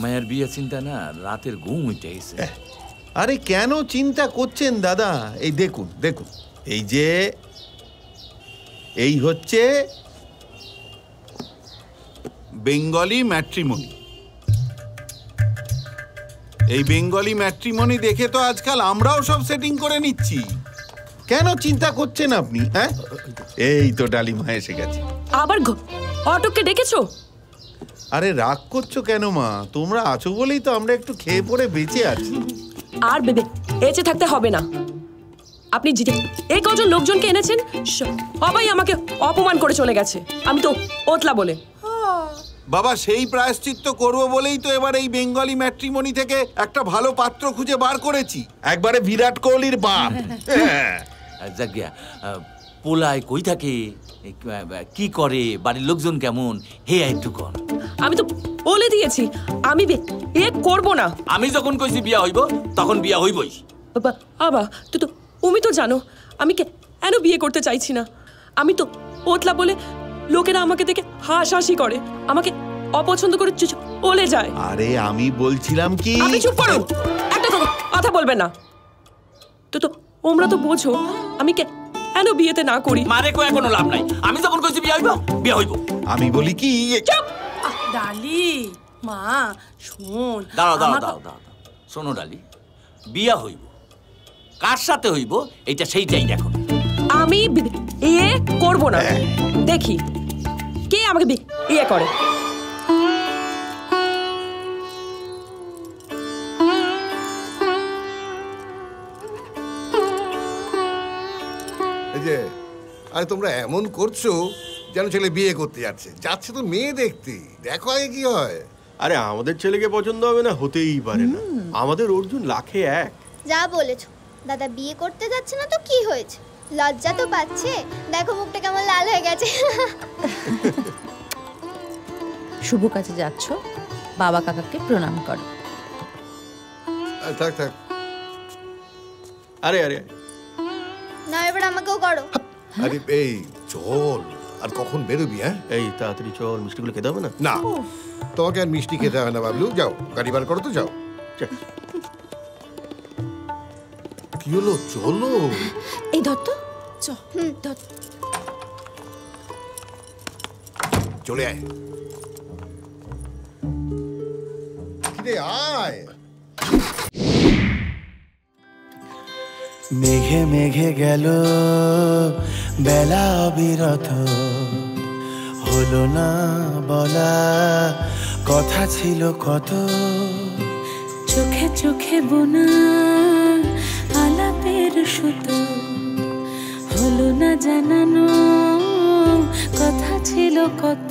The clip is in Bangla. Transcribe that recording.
মায়ের বিয়ে চিন্তা না রাতের ঘুম উঠে গেছে। আরে কেন চিন্তা করছেন দাদা? এই দেখুন দেখুন, এই যে এই হচ্ছে বেঙ্গলি ম্যাট্রিমনি। এই বেঙ্গলি ম্যাট্রিমনি দেখে তো আজকাল আমরাও সব সেটিং করে নিচ্ছি। কেন চিন্তা করছেন আপনি? হ্যাঁ, এই তো ডালিমা এসে গেছে। আবার অটোকে ডেকেছো? আরে রাগ করছো কেন মা? তোমরা আছো বলেই তো আমরা একটু খেয়ে পড়ে বেঁচে আছি। আর বেবে বেঁচে থাকতে হবে না। আপনি এই কজন লোকজনকে এনেছেন, সবাই আমাকে অপমান করে চলে গেছে। আমি তো ওতলা বলে। বাবা সেই প্রায়শ্চিত্ত করবো বলেই তো এবার এই বেঙ্গলি ম্যাট্রিমনি থেকে একটা ভালো পাত্র খুঁজে বার করেছি। একবারে বিরাট কোহলির বাপ। জাগিয়া পোলায় কই থাকে, কি করে, বাড়ির লোকজন কেমন, হে একটু কর। আমি তো বলে দিয়েছি আমি বিয়ে করব না। আমি যখন কইছি বিয়া হইব তখন বিয়া হইবই। বাবা তুই তো তুমি তো জানো আমি কেন বিয়ে করতে চাইছি না। আমি তো ওতলা বলে লোকেরা আমাকে দেখে হাসাহাসি করে, আমাকে অপছন্দ করে চলে যায়। আরে আমি বলছিলাম কি, আপনি চুপ করুন, একটা কথা বলবেন না। তো তোমরা তো বোঝো আমি কেন বিয়েতে না করি। মারে কয়ে কোনো লাভ নাই। আমি যখন কইছি বিয়া হইব বিয়া হইব। আমি বলি কি, চুপ। ডালি মা শোন। দাঁড়াও দাঁড়াও দাঁড়াও দাঁড়াও, শোনো ডালি, বিয়া হইব, কার সাথে হইব এইটা সেইটাই দেখো। আমি বিয়ে করব না, দেখি কে আমাকে বিয়ে করে। এই যে আরে তোমরা এমন করছো যেন ছেলে বিয়ে করতে যাচ্ছে তো মেয়ে দেখতে। দেখো আগে কি হয়। আরে আমাদের ছেলেকে পছন্দ হবে না, হতেই পারে না। আমাদের অর্জুন লাখে এক। যা বলেছো দাদা, বিয়ে করতে যাচ্ছে না তো কি হয়েছে? লজ্জা তো পাচ্ছে, দেখো মুখটা কেমন লাল হয়ে গেছে। শুভ কাজে যাচ্ছ, বাবা কাকাকে প্রণাম করো। থাক থাক। আরে আরে না এবার আমাকেও করো। আরে এই চল, আর কখন বেরোবি? হ্যাঁ এই তাড়াতাড়ি চল, মিষ্টিগুলো খেতে হবে না? না তোমাকে আর মিষ্টি খেতে হবে না বাবলু, যাও গাড়ি বার করো তো, যাও। কি হলো, চলো। এই দত্ত চলে আয়, আয়। মেঘে মেঘে গেল বেলা অবিরত, হলো না বলা কথা ছিল কত। চোখে চোখে বোনা আলাপের সুতো, হলো না জানানো কথা ছিল কত।